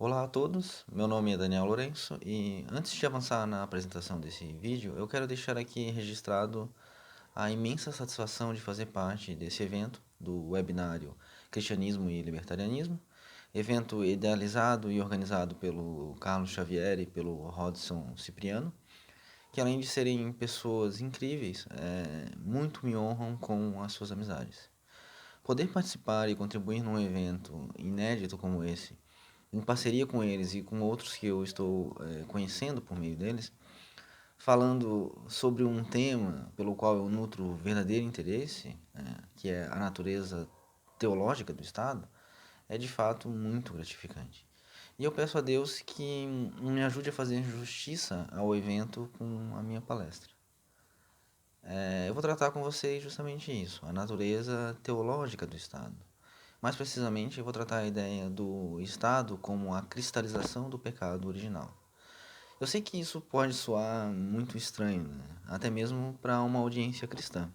Olá a todos, meu nome é Daniel Lourenço e antes de avançar na apresentação desse vídeo, eu quero deixar aqui registrado a imensa satisfação de fazer parte desse evento do webinário Cristianismo e Libertarianismo, evento idealizado e organizado pelo Carlos Xavier e pelo Rodson Cipriano, que além de serem pessoas incríveis, muito me honram com as suas amizades. Poder participar e contribuir num evento inédito como esse, em parceria com eles e com outros que eu estou conhecendo por meio deles, falando sobre um tema pelo qual eu nutro verdadeiro interesse, que é a natureza teológica do Estado, é de fato muito gratificante. E eu peço a Deus que me ajude a fazer justiça ao evento com a minha palestra. Eu vou tratar com vocês justamente isso, a natureza teológica do Estado. Mais precisamente, eu vou tratar a ideia do Estado como a cristalização do pecado original. Eu sei que isso pode soar muito estranho, né? Até mesmo para uma audiência cristã.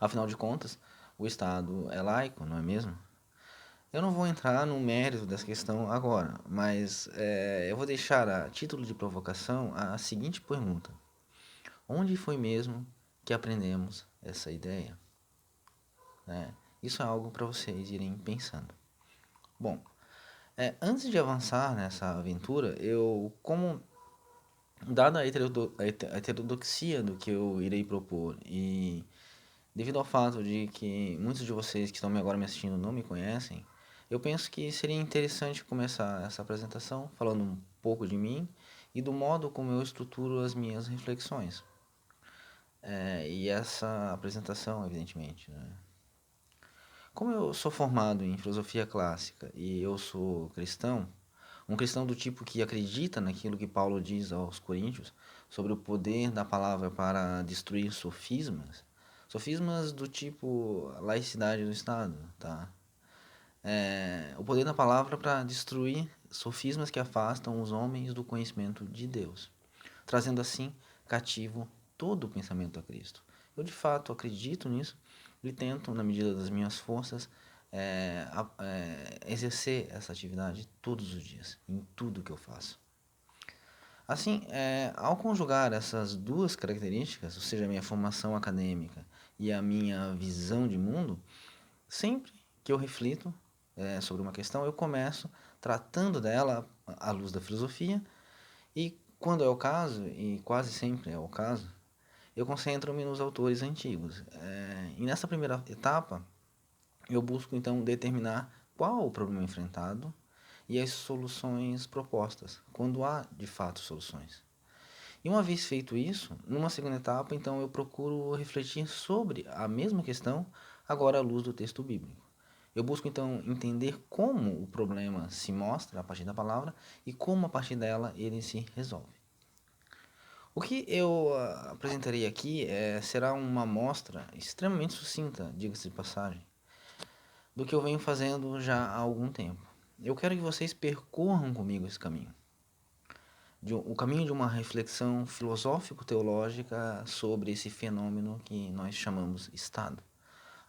Afinal de contas, o Estado é laico, não é mesmo? Eu não vou entrar no mérito dessa questão agora, mas eu vou deixar a título de provocação a seguinte pergunta: onde foi mesmo que aprendemos essa ideia? Né? Isso é algo para vocês irem pensando. Bom, antes de avançar nessa aventura, dada a heterodoxia do que eu irei propor e devido ao fato de que muitos de vocês que estão agora me assistindo não me conhecem, eu penso que seria interessante começar essa apresentação falando um pouco de mim e do modo como eu estruturo as minhas reflexões. E essa apresentação, evidentemente, né? Como eu sou formado em filosofia clássica e eu sou cristão, um cristão do tipo que acredita naquilo que Paulo diz aos Coríntios sobre o poder da palavra para destruir sofismas, sofismas do tipo laicidade do Estado, tá? O poder da palavra para destruir sofismas que afastam os homens do conhecimento de Deus, trazendo assim cativo todo o pensamento a Cristo. Eu de fato acredito nisso e tento, na medida das minhas forças, exercer essa atividade todos os dias, em tudo que eu faço. Assim, ao conjugar essas duas características, ou seja, a minha formação acadêmica e a minha visão de mundo, sempre que eu reflito sobre uma questão, eu começo tratando dela à luz da filosofia e, quando é o caso, e quase sempre é o caso, eu concentro-me nos autores antigos. E nessa primeira etapa, eu busco então determinar qual o problema enfrentado e as soluções propostas, quando há de fato soluções. E uma vez feito isso, numa segunda etapa, então eu procuro refletir sobre a mesma questão, agora à luz do texto bíblico. Eu busco então entender como o problema se mostra a partir da palavra e como a partir dela ele se resolve. O que eu apresentarei aqui será uma amostra extremamente sucinta, diga-se de passagem, do que eu venho fazendo já há algum tempo. Eu quero que vocês percorram comigo esse caminho. O caminho de uma reflexão filosófico-teológica sobre esse fenômeno que nós chamamos Estado,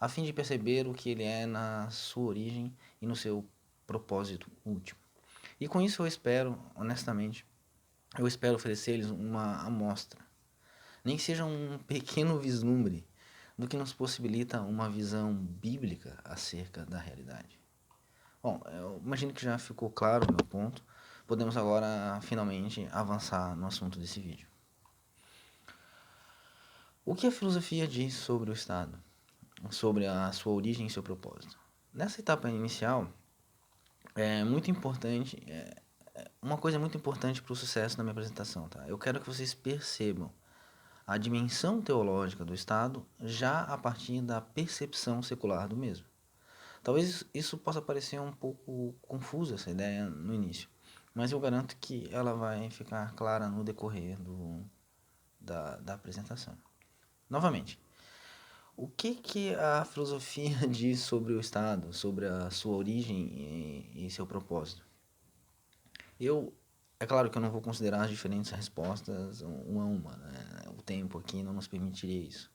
a fim de perceber o que ele é na sua origem e no seu propósito último. E com isso eu espero, honestamente, oferecer-lhes uma amostra, nem que seja um pequeno vislumbre do que nos possibilita uma visão bíblica acerca da realidade. Bom, eu imagino que já ficou claro o meu ponto. Podemos agora finalmente avançar no assunto desse vídeo. O que a filosofia diz sobre o Estado? Sobre a sua origem e seu propósito? Nessa etapa inicial, é muito importante, uma coisa muito importante para o sucesso da minha apresentação, tá? Eu quero que vocês percebam a dimensão teológica do Estado já a partir da percepção secular do mesmo. Talvez isso possa parecer um pouco confusa, essa ideia no início, mas eu garanto que ela vai ficar clara no decorrer da apresentação. Novamente, o que a filosofia diz sobre o Estado, sobre a sua origem e seu propósito? É claro que eu não vou considerar as diferentes respostas uma a uma, né? O tempo aqui não nos permitiria isso.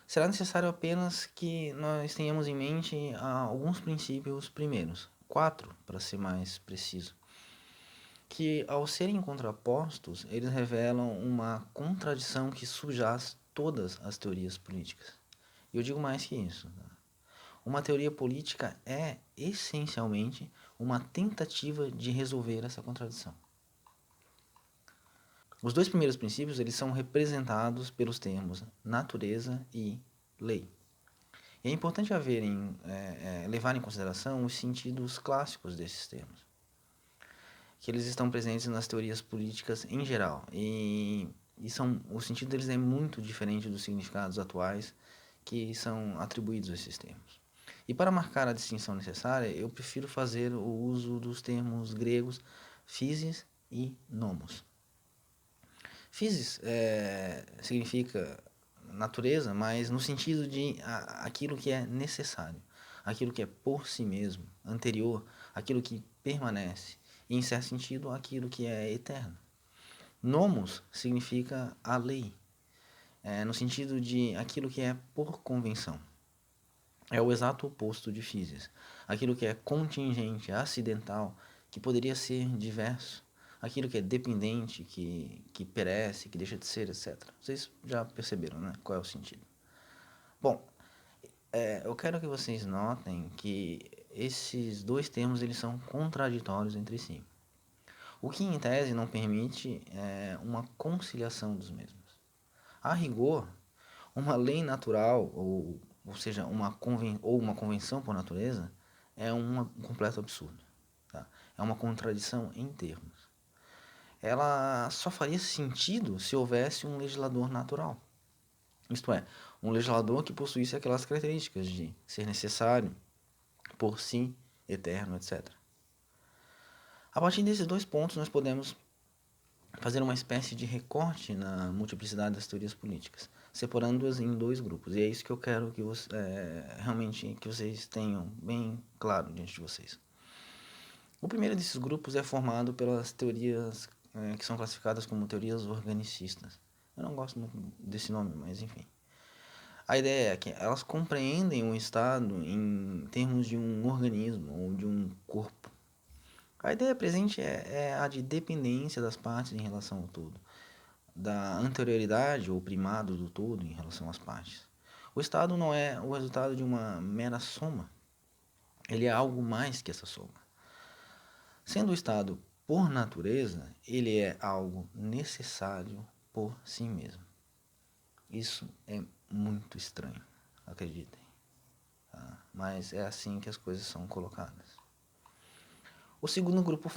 Será necessário apenas que nós tenhamos em mente alguns princípios primeiros, quatro, para ser mais preciso, que ao serem contrapostos, eles revelam uma contradição que subjaz todas as teorias políticas. E eu digo mais que isso. Tá? Uma teoria política é, essencialmente, uma tentativa de resolver essa contradição. Os dois primeiros princípios eles são representados pelos termos natureza e lei. E é importante levar em consideração os sentidos clássicos desses termos, que eles estão presentes nas teorias políticas em geral, o sentido deles é muito diferente dos significados atuais que são atribuídos a esses termos. E para marcar a distinção necessária, eu prefiro fazer o uso dos termos gregos physis e nomos. Physis significa natureza, mas no sentido de aquilo que é necessário, aquilo que é por si mesmo, anterior, aquilo que permanece, e em certo sentido, aquilo que é eterno. Nomos significa a lei, no sentido de aquilo que é por convenção. É o exato oposto de physis, aquilo que é contingente, acidental, que poderia ser diverso, aquilo que é dependente, que perece, que deixa de ser, etc. Vocês já perceberam, né? Qual é o sentido? Bom, eu quero que vocês notem que esses dois termos eles são contraditórios entre si, o que em tese não permite uma conciliação dos mesmos. A rigor, uma lei natural, ou seja, uma convenção por natureza, é um completo absurdo. Tá? É uma contradição em termos. Ela só faria sentido se houvesse um legislador natural. Isto é, um legislador que possuísse aquelas características de ser necessário, por si, eterno, etc. A partir desses dois pontos, nós podemos fazer uma espécie de recorte na multiplicidade das teorias políticas, separando-as em dois grupos. E é isso que eu quero que realmente que vocês tenham bem claro diante de vocês. O primeiro desses grupos é formado pelas teorias que são classificadas como teorias organicistas. Eu não gosto muito desse nome, mas enfim. A ideia é que elas compreendem o Estado em termos de um organismo ou de um corpo. A ideia presente é a de dependência das partes em relação ao todo, da anterioridade ou primado do todo em relação às partes. O Estado não é o resultado de uma mera soma, ele é algo mais que essa soma. Sendo o Estado por natureza, ele é algo necessário por si mesmo. Isso é muito estranho, acreditem. Tá? Mas é assim que as coisas são colocadas. O segundo grupo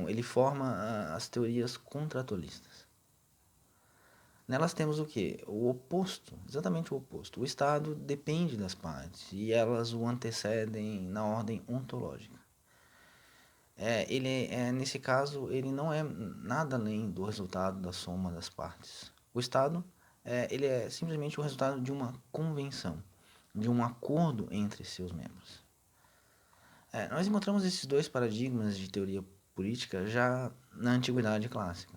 ele forma as teorias contratualistas. Nelas temos o quê? O oposto, exatamente o oposto. O Estado depende das partes e elas o antecedem na ordem ontológica. Nesse caso, ele não é nada além do resultado da soma das partes. O Estado ele é simplesmente o resultado de uma convenção, de um acordo entre seus membros. Nós encontramos esses dois paradigmas de teoria política já na Antiguidade Clássica.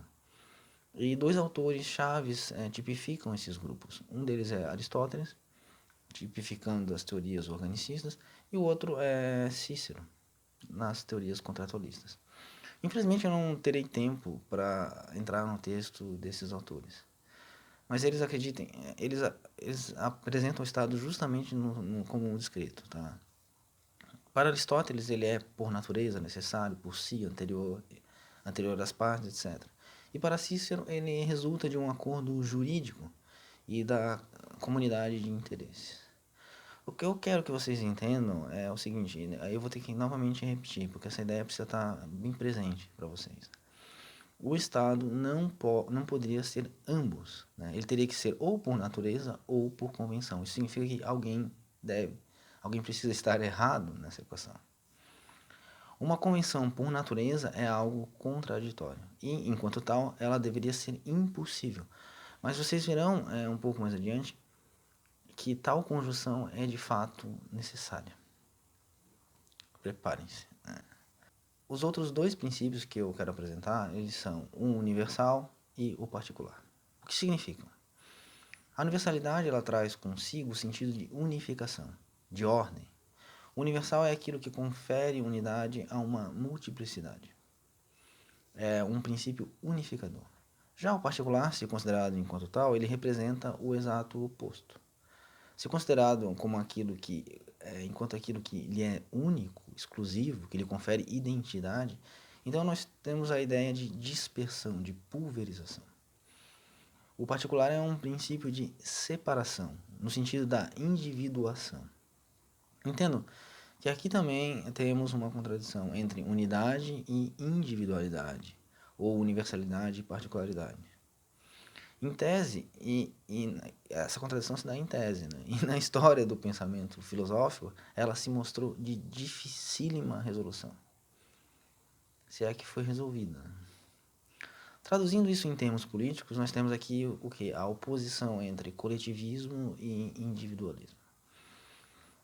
E dois autores chaves tipificam esses grupos. Um deles é Aristóteles, tipificando as teorias organicistas, e o outro é Cícero, nas teorias contratualistas. Infelizmente eu não terei tempo para entrar no texto desses autores. Mas eles acreditem, eles apresentam o Estado justamente como descrito, tá? Para Aristóteles, ele é, por natureza, necessário, por si, anterior às partes, etc. E para Cícero, ele resulta de um acordo jurídico e da comunidade de interesses. O que eu quero que vocês entendam é o seguinte, aí eu vou ter que novamente repetir, porque essa ideia precisa estar bem presente para vocês. O Estado não poderia ser ambos, né? Ele teria que ser ou por natureza ou por convenção. Isso significa que alguém precisa estar errado nessa equação. Uma convenção por natureza é algo contraditório e, enquanto tal, ela deveria ser impossível. Mas vocês verão um pouco mais adiante que tal conjunção é de fato necessária. Preparem-se. Os outros dois princípios que eu quero apresentar, eles são o universal e o particular. O que significam? A universalidade ela traz consigo o sentido de unificação, de ordem. O universal é aquilo que confere unidade a uma multiplicidade. É um princípio unificador. Já o particular, se considerado enquanto tal, ele representa o exato oposto. Se considerado como enquanto aquilo que lhe é único, exclusivo, que lhe confere identidade, então nós temos a ideia de dispersão, de pulverização. O particular é um princípio de separação, no sentido da individuação. Entendo que aqui também temos uma contradição entre unidade e individualidade, ou universalidade e particularidade. Em tese, essa contradição se dá em tese, né? E na história do pensamento filosófico, ela se mostrou de dificílima resolução, se é que foi resolvida. Traduzindo isso em termos políticos, nós temos aqui o que? A oposição entre coletivismo e individualismo.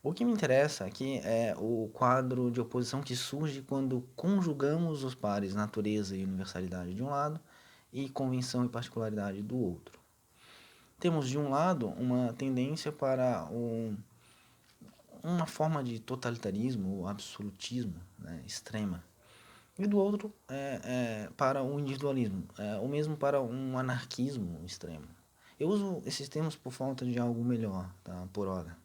O que me interessa aqui é o quadro de oposição que surge quando conjugamos os pares natureza e universalidade de um lado e convenção e particularidade do outro. Temos, de um lado, uma tendência para uma forma de totalitarismo ou absolutismo, né, extrema, e do outro para o individualismo, ou mesmo para um anarquismo extremo. Eu uso esses termos por falta de algo melhor, tá, por hora.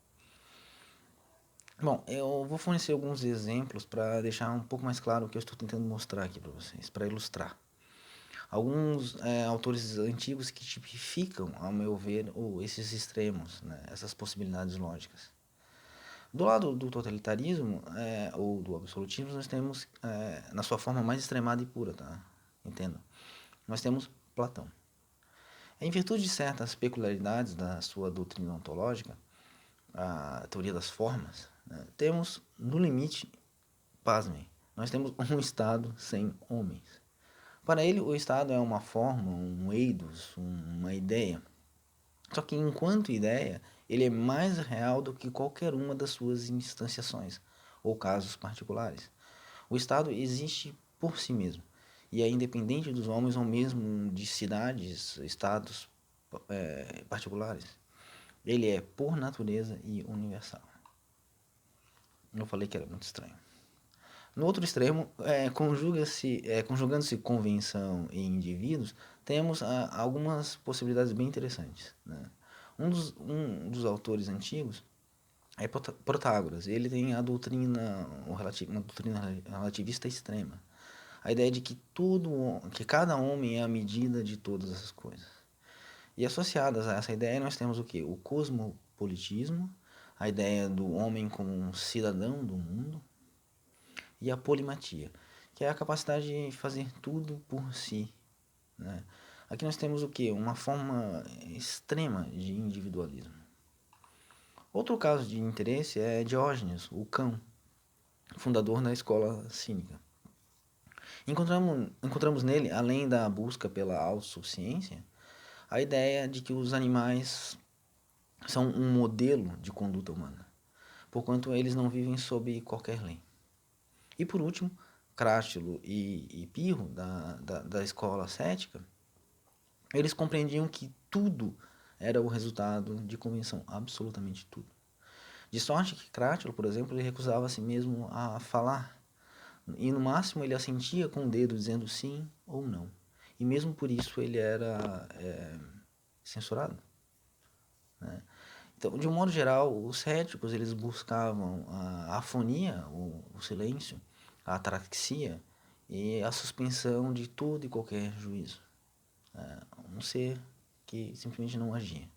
Bom, eu vou fornecer alguns exemplos para deixar um pouco mais claro o que eu estou tentando mostrar aqui para vocês, para ilustrar. Alguns autores antigos que tipificam, ao meu ver, esses extremos, né, essas possibilidades lógicas. Do lado do totalitarismo ou do absolutismo, nós temos, na sua forma mais extremada e pura, tá? Entendo. Nós temos Platão. Em virtude de certas peculiaridades da sua doutrina ontológica, a teoria das formas, né, temos, no limite, pasmem, nós temos um Estado sem homens. Para ele, o Estado é uma forma, um eidos, uma ideia. Só que, enquanto ideia, ele é mais real do que qualquer uma das suas instanciações ou casos particulares. O Estado existe por si mesmo e é independente dos homens ou mesmo de cidades, estados particulares. Ele é, por natureza, e universal. Eu falei que era muito estranho. No outro extremo, conjugando-se convenção e indivíduos, temos algumas possibilidades bem interessantes, né? Um dos autores antigos é Protágoras. Ele tem uma doutrina relativista extrema. A ideia de que cada homem é a medida de todas essas coisas. E associadas a essa ideia nós temos o quê? O cosmopolitismo, a ideia do homem como um cidadão do mundo, e a polimatia, que é a capacidade de fazer tudo por si, né? Aqui nós temos o quê? Uma forma extrema de individualismo. Outro caso de interesse é Diógenes, o cão, fundador da escola cínica. Encontramos nele, além da busca pela autossuficiência, a ideia de que os animais são um modelo de conduta humana, porquanto eles não vivem sob qualquer lei. E por último, Crástilo e Pirro, da escola cética, eles compreendiam que tudo era o resultado de convenção, absolutamente tudo. De sorte que Crástilo, por exemplo, ele recusava a si mesmo a falar, e no máximo ele assentia com o dedo dizendo sim ou não. E mesmo por isso ele era censurado, né? Então, de um modo geral, os céticos eles buscavam a afonia, o silêncio, a ataraxia e a suspensão de todo e qualquer juízo. Um ser que simplesmente não agia.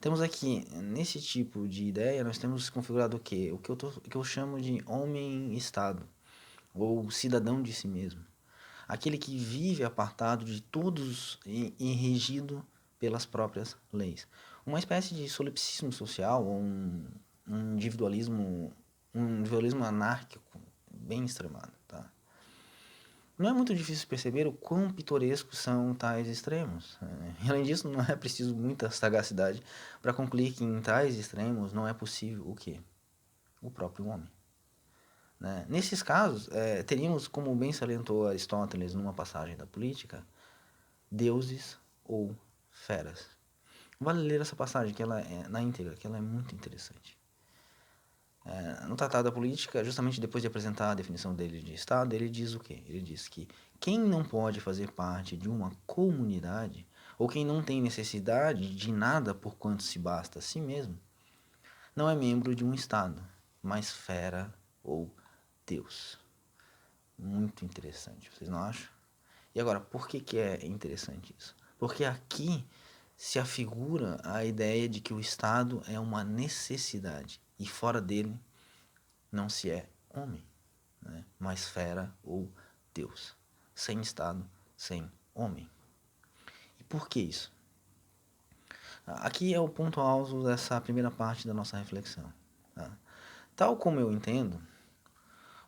Temos aqui, nesse tipo de ideia, nós temos configurado o quê? O que eu chamo de homem-estado, ou cidadão de si mesmo. Aquele que vive apartado de todos e regido pelas próprias leis. Uma espécie de solipsismo social, ou um individualismo anárquico, bem extremado, tá? Não é muito difícil perceber o quão pitorescos são tais extremos. E, além disso, não é preciso muita sagacidade para concluir que em tais extremos não é possível o quê? O próprio homem, né? Nesses casos, teríamos, como bem salientou Aristóteles numa passagem da Política, deuses ou feras. Vale ler essa passagem que ela é na íntegra, que ela é muito interessante. No Tratado da Política, justamente depois de apresentar a definição dele de Estado, ele diz o quê? Ele diz que quem não pode fazer parte de uma comunidade, ou quem não tem necessidade de nada por quanto se basta a si mesmo, não é membro de um Estado, mas fera ou Deus. Muito interessante, vocês não acham? E agora, por que é interessante isso? Porque aqui se afigura a ideia de que o Estado é uma necessidade e fora dele não se é homem, né? Mas fera ou Deus. Sem Estado, sem homem. E por que isso? Aqui é o ponto alto dessa primeira parte da nossa reflexão. Tá? Tal como eu entendo,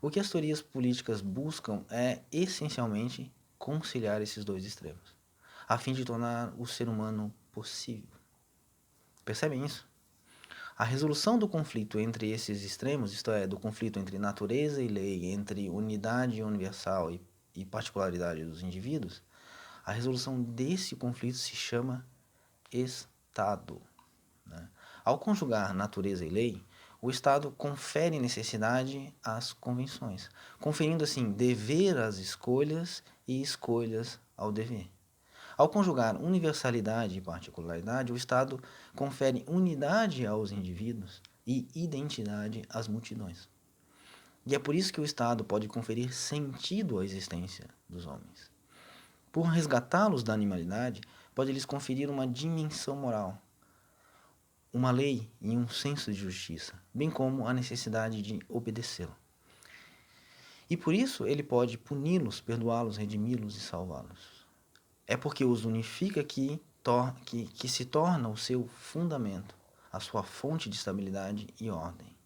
o que as teorias políticas buscam é essencialmente conciliar esses dois extremos, a fim de tornar o ser humano possível. Percebem isso? A resolução do conflito entre esses extremos, isto é, do conflito entre natureza e lei, entre unidade universal e particularidade dos indivíduos, a resolução desse conflito se chama Estado. Né? Ao conjugar natureza e lei, o Estado confere necessidade às convenções, conferindo assim dever às escolhas e escolhas ao dever. Ao conjugar universalidade e particularidade, o Estado confere unidade aos indivíduos e identidade às multidões. E é por isso que o Estado pode conferir sentido à existência dos homens. Por resgatá-los da animalidade, pode lhes conferir uma dimensão moral, uma lei e um senso de justiça, bem como a necessidade de obedecê-la. E por isso ele pode puni-los, perdoá-los, redimi-los e salvá-los. É porque os unifica que se torna o seu fundamento, a sua fonte de estabilidade e ordem.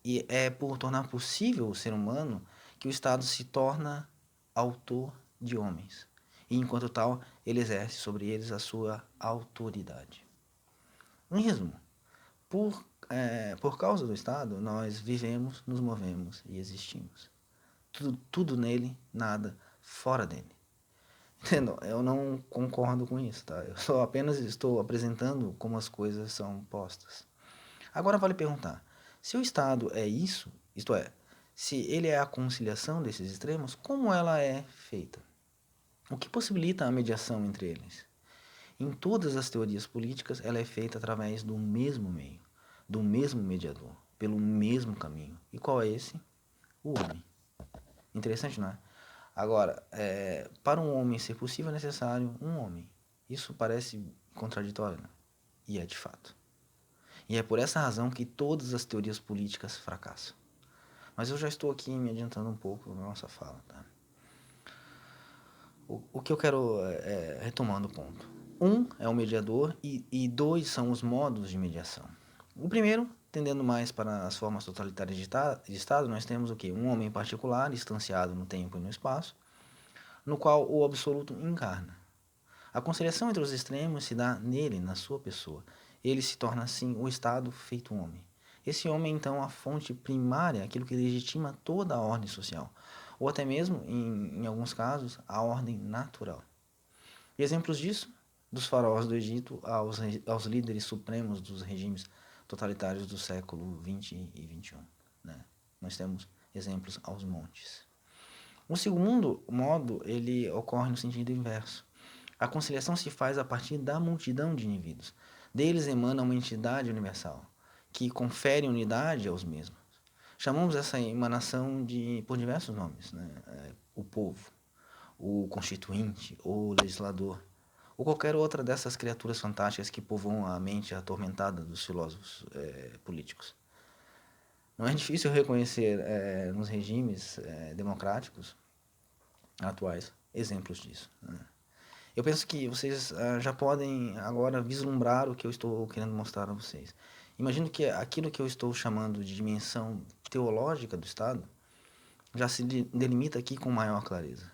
E é por tornar possível o ser humano que o Estado se torna autor de homens. E enquanto tal, ele exerce sobre eles a sua autoridade. Em resumo, por causa do Estado, nós vivemos, nos movemos e existimos. Tudo nele, nada fora dele. Entendeu? Eu não concordo com isso, tá? Eu só apenas estou apresentando como as coisas são postas. Agora vale perguntar, se o Estado é isso, isto é, se ele é a conciliação desses extremos, como ela é feita? O que possibilita a mediação entre eles? Em todas as teorias políticas, ela é feita através do mesmo meio, do mesmo mediador, pelo mesmo caminho. E qual é esse? O homem. Interessante, não é? Agora, para um homem ser possível é necessário um homem. Isso parece contraditório, né? E é de fato. E é por essa razão que todas as teorias políticas fracassam. Mas eu já estou aqui me adiantando um pouco na nossa fala, tá? O que eu quero retomando o ponto. Um é o mediador e dois são os modos de mediação. O primeiro, tendendo mais para as formas totalitárias de Estado, nós temos o quê? Um homem particular, distanciado no tempo e no espaço, no qual o absoluto encarna. A conciliação entre os extremos se dá nele, na sua pessoa. Ele se torna, assim, o Estado feito homem. Esse homem, então, a fonte primária, aquilo que legitima toda a ordem social, ou até mesmo, em alguns casos, a ordem natural. E exemplos disso, dos faraós do Egito aos líderes supremos dos regimes totalitários do século XX e XXI. Né? Nós temos exemplos aos montes. O segundo modo, ele ocorre no sentido inverso. A conciliação se faz a partir da multidão de indivíduos. Deles emana uma entidade universal, que confere unidade aos mesmos. Chamamos essa emanação por diversos nomes, né? O povo, o constituinte, o legislador, ou qualquer outra dessas criaturas fantásticas que povoam a mente atormentada dos filósofos políticos. Não é difícil reconhecer nos regimes democráticos atuais exemplos disso. Né? Eu penso que vocês já podem agora vislumbrar o que eu estou querendo mostrar a vocês. Imagino que aquilo que eu estou chamando de dimensão teológica do Estado já se delimita aqui com maior clareza.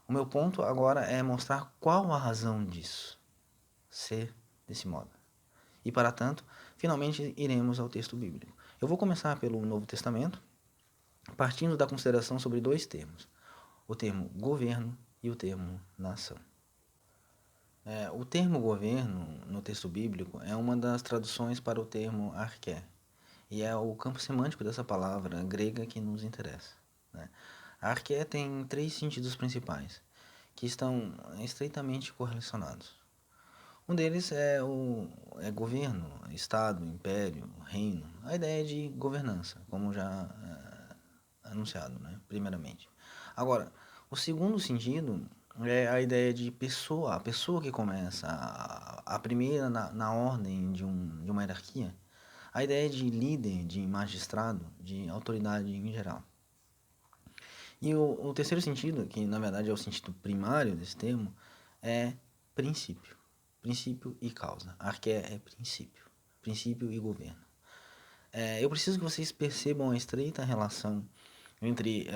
O meu ponto agora é mostrar qual a razão disso ser desse modo. E, para tanto, finalmente iremos ao texto bíblico. Eu vou começar pelo Novo Testamento, partindo da consideração sobre dois termos: o termo governo e o termo nação. O termo governo, no texto bíblico, é uma das traduções para o termo arqué. E é o campo semântico dessa palavra grega que nos interessa, né? A arqué tem três sentidos principais, que estão estreitamente correlacionados. Um deles é governo, estado, império, reino, a ideia de governança, como já anunciado, né, primeiramente. Agora, o segundo sentido é a ideia de pessoa, a pessoa que começa, a primeira na ordem de uma hierarquia, a ideia de líder, de magistrado, de autoridade em geral. E o terceiro sentido, que na verdade é o sentido primário desse termo, é princípio. Princípio e causa. Arqué é princípio. Princípio e governo. Eu preciso que vocês percebam a estreita relação entre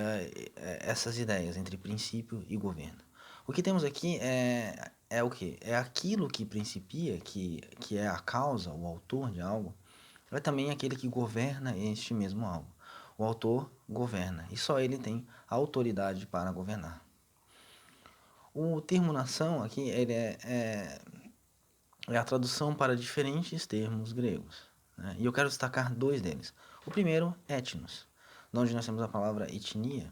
essas ideias, entre princípio e governo. O que temos aqui é o quê? É aquilo que principia, que é a causa, o autor de algo, é também aquele que governa este mesmo algo. O autor governa e só ele tem autoridade para governar. O termo nação aqui ele é a tradução para diferentes termos gregos, né? E eu quero destacar dois deles. O primeiro, etnos, onde nós temos a palavra etnia.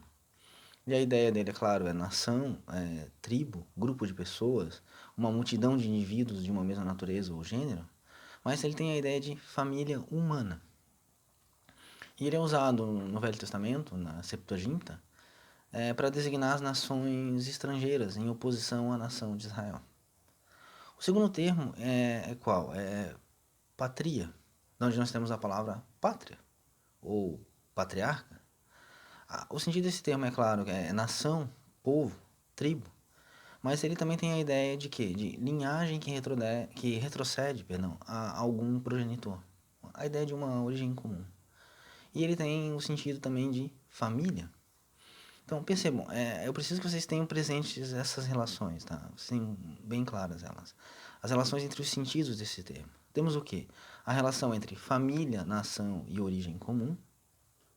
E a ideia dele, é claro, é nação, tribo, grupo de pessoas, uma multidão de indivíduos de uma mesma natureza ou gênero, mas ele tem a ideia de família humana. E ele é usado no Velho Testamento, na Septuaginta, para designar as nações estrangeiras em oposição à nação de Israel. O segundo termo é qual? É patria, onde nós temos a palavra pátria, ou patriarca. O sentido desse termo, é claro, é nação, povo, tribo, mas ele também tem a ideia de quê? De linhagem que retrocede, a algum progenitor. A ideia de uma origem comum. E ele tem o sentido também de família. Então, percebam, eu preciso que vocês tenham presentes essas relações, tá? Sim, bem claras elas. As relações entre os sentidos desse termo. Temos o quê? A relação entre família, nação e origem comum,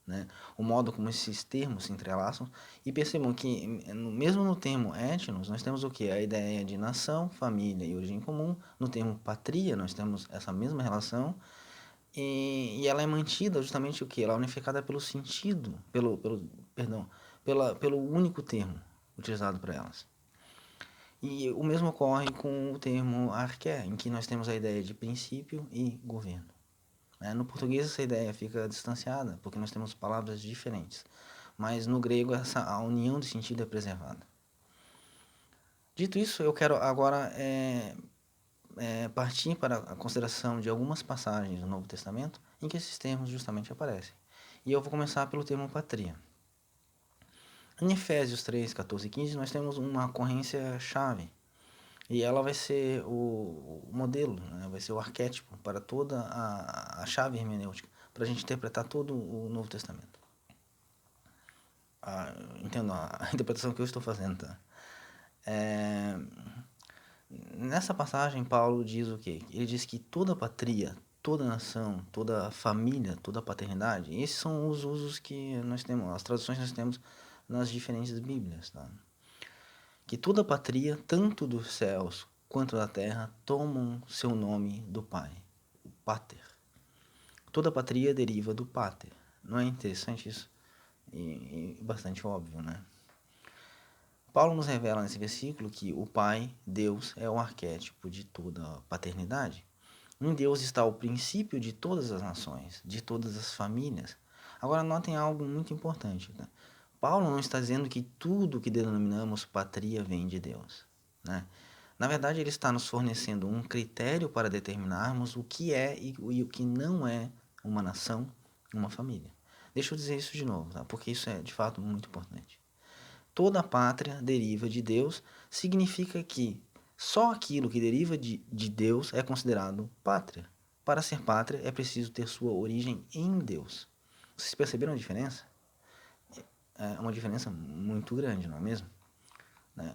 né? O modo como esses termos se entrelaçam. E percebam que, mesmo no termo etnos, nós temos o quê? A ideia de nação, família e origem comum. No termo patria, nós temos essa mesma relação. E ela é mantida justamente o quê? Ela é unificada pelo sentido, pelo único termo utilizado para elas. E o mesmo ocorre com o termo arqué, em que nós temos a ideia de princípio e governo. No português essa ideia fica distanciada, porque nós temos palavras diferentes. Mas no grego a união de sentido é preservada. Dito isso, eu quero agora partir para a consideração de algumas passagens do Novo Testamento em que esses termos justamente aparecem. E eu vou começar pelo termo patria. Em Efésios 3, 14 e 15, nós temos uma ocorrência-chave. E ela vai ser o modelo, né? Vai ser o arquétipo para toda a chave hermenêutica, para a gente interpretar todo o Novo Testamento. Entendo a interpretação que eu estou fazendo, tá? Nessa passagem, Paulo diz o quê? Ele diz que toda patria, toda nação, toda família, toda paternidade, esses são os usos que nós temos, as traduções que nós temos nas diferentes Bíblias, tá? Que toda patria, tanto dos céus quanto da terra, tomam seu nome do Pai, o Pater. Toda patria deriva do Pater. Não é interessante isso? E bastante óbvio, né? Paulo nos revela nesse versículo que o Pai, Deus, é o arquétipo de toda a paternidade. Em Deus está o princípio de todas as nações, de todas as famílias. Agora, notem algo muito importante. Tá? Paulo não está dizendo que tudo que denominamos patria vem de Deus, né? Na verdade, ele está nos fornecendo um critério para determinarmos o que é e o que não é uma nação, uma família. Deixa eu dizer isso de novo, tá? Porque isso é de fato muito importante. Toda pátria deriva de Deus, significa que só aquilo que deriva de Deus é considerado pátria. Para ser pátria é preciso ter sua origem em Deus. Vocês perceberam a diferença? É uma diferença muito grande, não é mesmo?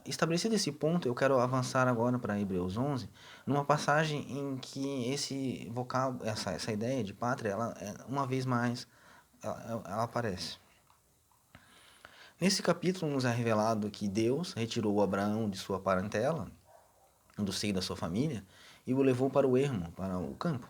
Estabelecido esse ponto, eu quero avançar agora para Hebreus 11, numa passagem em que esse vocábulo, essa ideia de pátria, ela, uma vez mais, ela aparece. Nesse capítulo nos é revelado que Deus retirou Abraão de sua parentela, do seio da sua família, e o levou para o ermo, para o campo.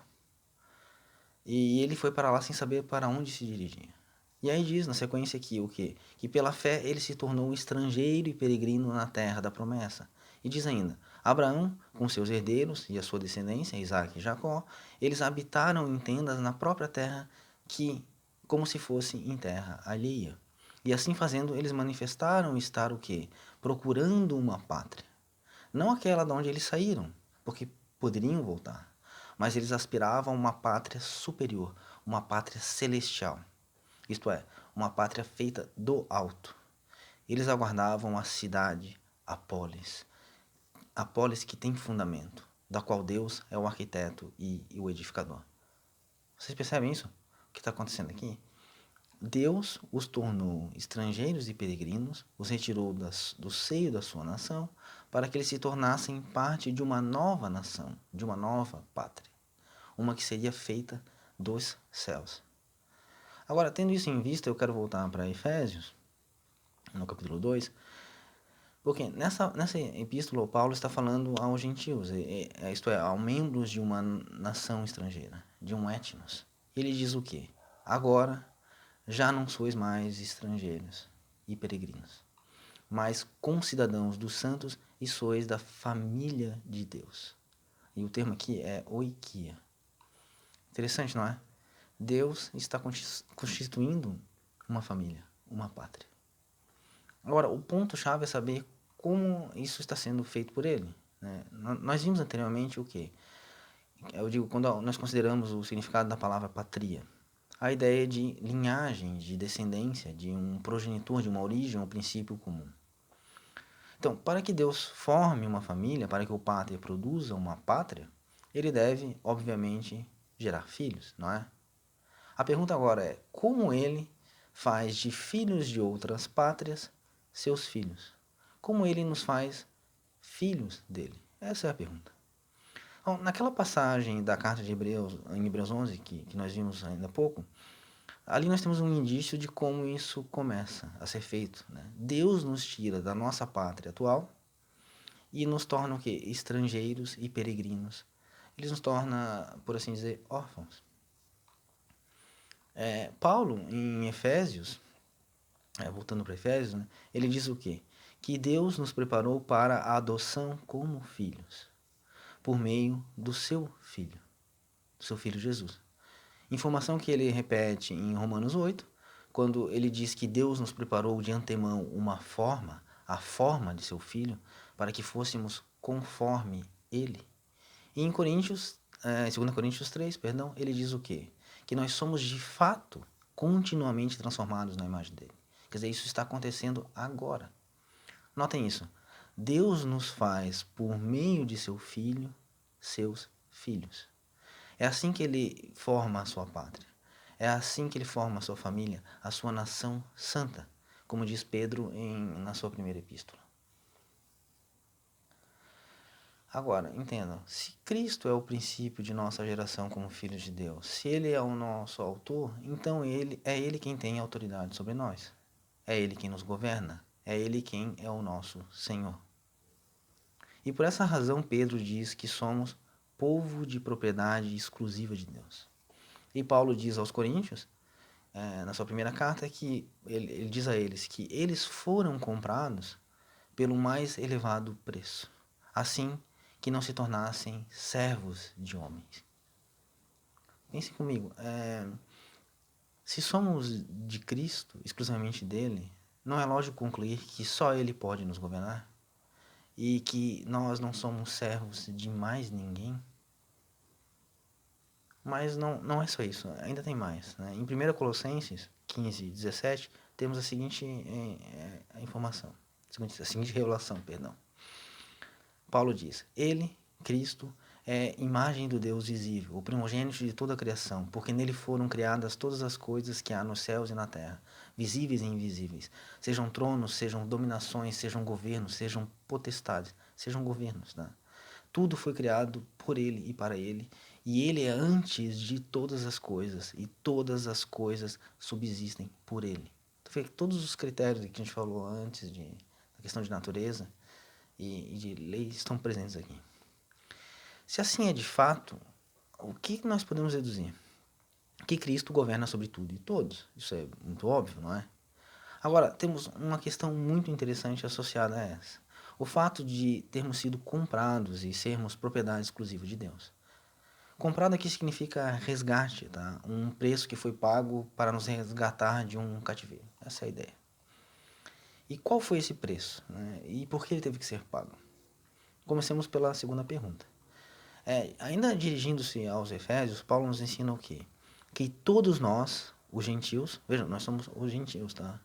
E ele foi para lá sem saber para onde se dirigia. E aí diz na sequência aqui o quê? Que pela fé ele se tornou estrangeiro e peregrino na terra da promessa. E diz ainda: Abraão, com seus herdeiros e a sua descendência, Isaac e Jacó, eles habitaram em tendas na própria terra, que como se fosse em terra alheia. E assim fazendo, eles manifestaram estar o quê? Procurando uma pátria. Não aquela de onde eles saíram, porque poderiam voltar, mas eles aspiravam a uma pátria superior, uma pátria celestial, isto é, uma pátria feita do alto. Eles aguardavam a cidade Apólis, Apólis que tem fundamento, da qual Deus é o arquiteto e o edificador. Vocês percebem isso? O que está acontecendo aqui? Deus os tornou estrangeiros e peregrinos, os retirou do seio da sua nação, para que eles se tornassem parte de uma nova nação, de uma nova pátria, uma que seria feita dos céus. Agora, tendo isso em vista, eu quero voltar para Efésios, no capítulo 2, porque nessa epístola o Paulo está falando aos gentios, isto é, aos membros de uma nação estrangeira, de um etnos. Ele diz o quê? Agora já não sois mais estrangeiros e peregrinos, mas concidadãos dos santos e sois da família de Deus. E o termo aqui é oikia. Interessante, não é? Deus está constituindo uma família, uma pátria. Agora, o ponto-chave é saber como isso está sendo feito por ele, né? Nós vimos anteriormente o quê? Eu digo, quando nós consideramos o significado da palavra patria, a ideia de linhagem, de descendência, de um progenitor, de uma origem, um princípio comum. Então, para que Deus forme uma família, para que o pátria produza uma pátria, ele deve, obviamente, gerar filhos, não é? A pergunta agora é: como ele faz de filhos de outras pátrias seus filhos? Como ele nos faz filhos dele? Essa é a pergunta. Então, naquela passagem da carta de Hebreus, em Hebreus 11, que nós vimos ainda há pouco, ali nós temos um indício de como isso começa a ser feito, né? Deus nos tira da nossa pátria atual e nos torna o quê? Estrangeiros e peregrinos. Ele nos torna, por assim dizer, órfãos. Paulo, em Efésios, voltando para Efésios, né, ele diz o quê? Que Deus nos preparou para a adoção como filhos, por meio do seu Filho Jesus. Informação que ele repete em Romanos 8, quando ele diz que Deus nos preparou de antemão uma forma, a forma de seu Filho, para que fôssemos conforme ele. E em Coríntios, 2 Coríntios 3, perdão, ele diz o quê? Que nós somos de fato continuamente transformados na imagem dele. Quer dizer, isso está acontecendo agora. Notem isso. Deus nos faz, por meio de seu Filho, seus filhos. É assim que ele forma a sua pátria. É assim que ele forma a sua família, a sua nação santa, como diz Pedro na sua primeira epístola. Agora, entendam, se Cristo é o princípio de nossa geração como filhos de Deus, se ele é o nosso autor, então ele quem tem autoridade sobre nós. É ele quem nos governa, é ele quem é o nosso Senhor. E por essa razão Pedro diz que somos povo de propriedade exclusiva de Deus. E Paulo diz aos Coríntios, na sua primeira carta, que ele diz a eles que eles foram comprados pelo mais elevado preço, assim que não se tornassem servos de homens. Pense comigo, se somos de Cristo, exclusivamente dele, não é lógico concluir que só ele pode nos governar e que nós não somos servos de mais ninguém? Mas não é só isso, ainda tem mais, né? Em 1 Colossenses 15, 17, temos a seguinte informação, a seguinte revelação, perdão. Paulo diz: Ele, Cristo, é imagem do Deus visível, o primogênito de toda a criação, porque nele foram criadas todas as coisas que há nos céus e na terra, visíveis e invisíveis, sejam tronos, sejam dominações, sejam governos, sejam potestades, sejam governos, né? Tudo foi criado por ele e para ele, e ele é antes de todas as coisas, e todas as coisas subsistem por ele. Então, todos os critérios que a gente falou antes da questão de natureza e de lei estão presentes aqui. Se assim é de fato, o que nós podemos deduzir? que Cristo governa sobre tudo e todos. Isso é muito óbvio, não é? Agora, temos uma questão muito interessante associada a essa. O fato de termos sido comprados e sermos propriedade exclusiva de Deus. Comprado aqui significa resgate, tá? Um preço que foi pago para nos resgatar de um cativeiro. Essa é a ideia. E qual foi esse preço, né? E por que ele teve que ser pago? Comecemos pela segunda pergunta. Ainda dirigindo-se aos Efésios, Paulo nos ensina o quê? Que todos nós, os gentios, vejam, nós somos os gentios, tá?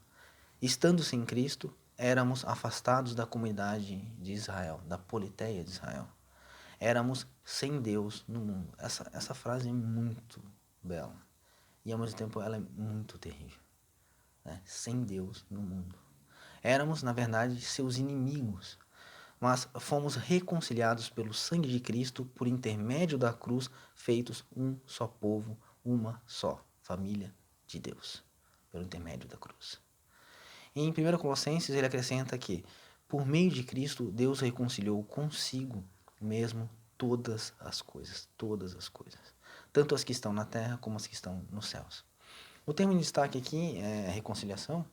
Estando sem Cristo, éramos afastados da comunidade de Israel, da politeia de Israel. Éramos sem Deus no mundo. Essa frase é muito bela. E ao mesmo tempo ela é muito terrível. Né? Sem Deus no mundo. Éramos, na verdade, seus inimigos. Mas fomos reconciliados pelo sangue de Cristo, por intermédio da cruz, feitos um só povo, uma só família de Deus. Pelo intermédio da cruz. Em 1 Colossenses ele acrescenta que, por meio de Cristo, Deus reconciliou consigo mesmo todas as coisas, tanto as que estão na terra como as que estão nos céus. O termo em destaque aqui é reconciliação,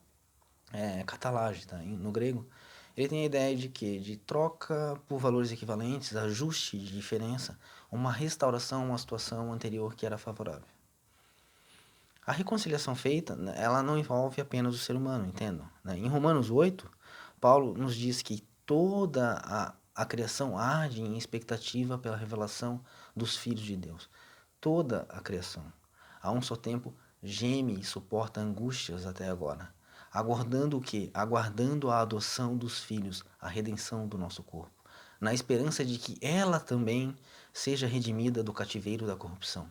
catalage, tá? No grego. Ele tem a ideia de que? De troca por valores equivalentes, ajuste de diferença, uma restauração a uma situação anterior que era favorável. A reconciliação feita, ela não envolve apenas o ser humano, entendam? Em Romanos 8, Paulo nos diz que toda a criação arde em expectativa pela revelação dos filhos de Deus. Toda a criação, a um só tempo, geme e suporta angústias até agora. Aguardando o quê? Aguardando a adoção dos filhos, a redenção do nosso corpo, na esperança de que ela também seja redimida do cativeiro da corrupção,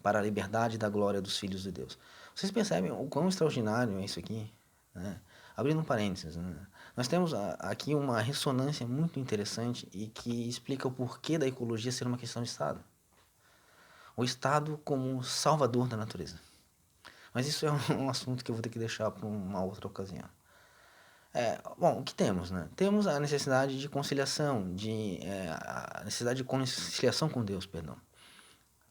para a liberdade da glória dos filhos de Deus. Vocês percebem o quão extraordinário é isso aqui? Né? Abrindo um parênteses, né? Nós temos aqui uma ressonância muito interessante e que explica o porquê da ecologia ser uma questão de Estado. O Estado como salvador da natureza. Mas isso é um assunto que eu vou ter que deixar para uma outra ocasião. Bom, o que temos, né? Temos a necessidade de conciliação, a necessidade de conciliação com Deus, perdão.